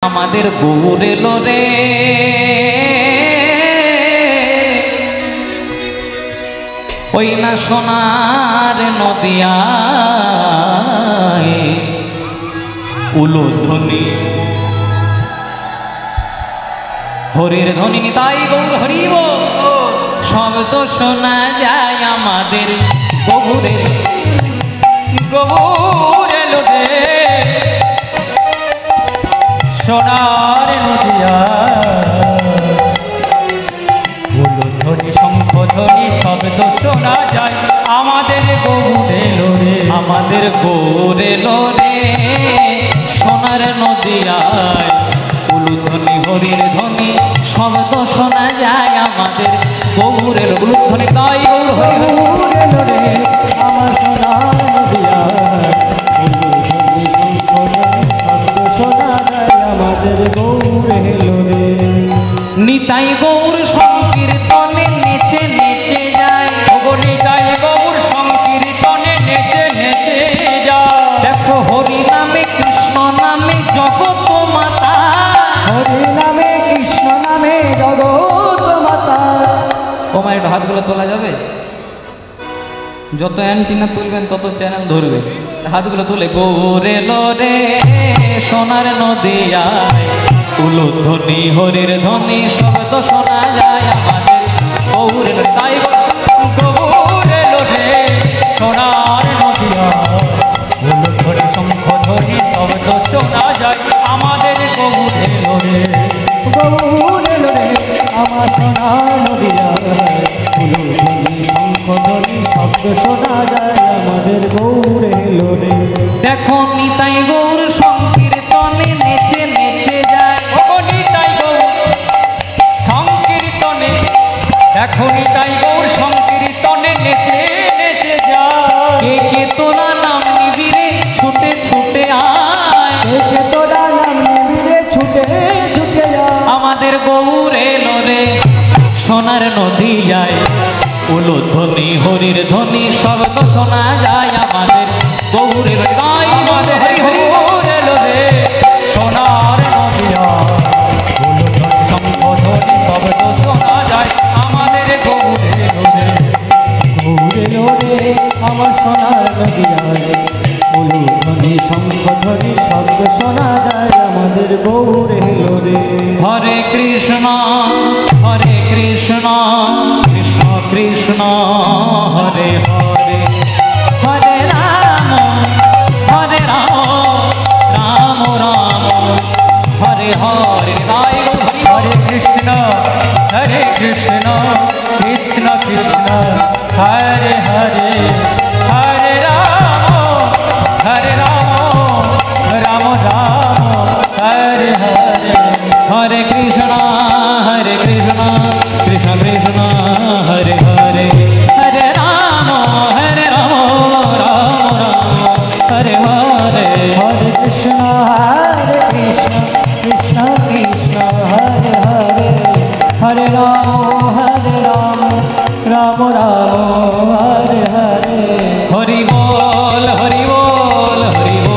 আমাদের গৌর এলো রে, ওই না সোনার নদিয়ায় উলুধ্বনি হরির ধ্বনি নিতাই গৌর হরিব শব্দ শোনা যায় আমাদের গৌরে গৌর এলো রে সোনার নদিয়া উলুধ্বনি শঙ্খ ধ্বনি শব্দ শোনা যায় আমাদের গৌর এলো রে, আমাদের গৌর এলো রে সোনার নদিয়ায় উলুধ্বনি হরির ধ্বনি শব্দ শোনা যায় আমাদের গৌর এলো উলুধ্বনি তাই গৌর হরি গৌর এলো রে আমার সোনার নদিয়ায় উলুধ্বনি শঙ্খ ধ্বনি শব্দ শোনা যায় আমাদের গৌর এলো রে। নিতাই গৌর সংকীর্তনে নেচে নেচে যায়, ওগো নিতাই গৌর সংকীর্তনে নেচে নেচে যায়। দেখো হরি নামে কৃষ্ণ নামে জগৎ মাতা, হরি নামে কৃষ্ণ নামে জগৎ মাতা। ও মা একটু হাতগুলো তোলা যাবে? যত অ্যান্টিনা তুলবেন তত চ্যানেল ধরবে। হাতগুলো তুলে গৌর এলো রে সোনার নদিয়ায় উলুধ্বনি হরির ধ্বনি শব্দ শোনা যায় আমাদের গৌর এলো রে, তাই গৌর এলো রে সোনার নদিয়ায় উলুধ্বনি শঙ্খ ধ্বনি শব্দ শোনা যায় আমাদের গৌর এলো রে, গৌর এলো রে আমার সোনার নদিয়ায় উলুধ্বনি শঙ্খ ধ্বনি শব্দ শোনা যায় আমাদের গৌর এলো রে। দেখো নিতাই গৌর সংকীর্তনে নেচে নেচে যায়, ও নিতাই গৌর সংকীর্তনে, দেখো নিতাই গৌর সংকীর্তনে নেচে নেচে যায়। কে কে তোরা নাম নিবি রে ছুটে ছুটে আয়, কে কে তোরা নাম নিবি রে ছুটে ছুটে আয়। আমাদের গৌর এলো রে সোনার নদিয়ায় উলুধ্বনি হরির ধ্বনি শব্দ শোনা যায় আমাদের গৌর এলো রে, আমাদের গৌর এলো রে সোনার নদিয়ায় উলুধ্বনি শঙ্খ ধ্বনি শব্দ শোনা যায় আমাদের গৌর এলো রে, গৌর এলো রে আমার সোনার নদিয়ায় উলুধ্বনি শঙ্খ ধ্বনি শব্দ শোনা যায় আমাদের গৌর এলো রে। হরে কৃষ্ণ কৃষ্ণ কৃষ্ণ হরে হরে হরে রাম রাম রাম হরে হরে হরে কৃষ্ণ কৃষ্ণ কৃষ্ণ হরে হরে হরে রাম রাম রাম হরে হরে হরে কৃষ্ণ কৃষ্ণ কৃষ্ণ হরে হরে হরে রাম রাম রাম হরে হরে হরে কৃষ্ণ কৃষ্ণ কৃষ্ণ হরে হরে হরে রাম রাম রাম হরে হরে। হরি বল হরি বল হরি বল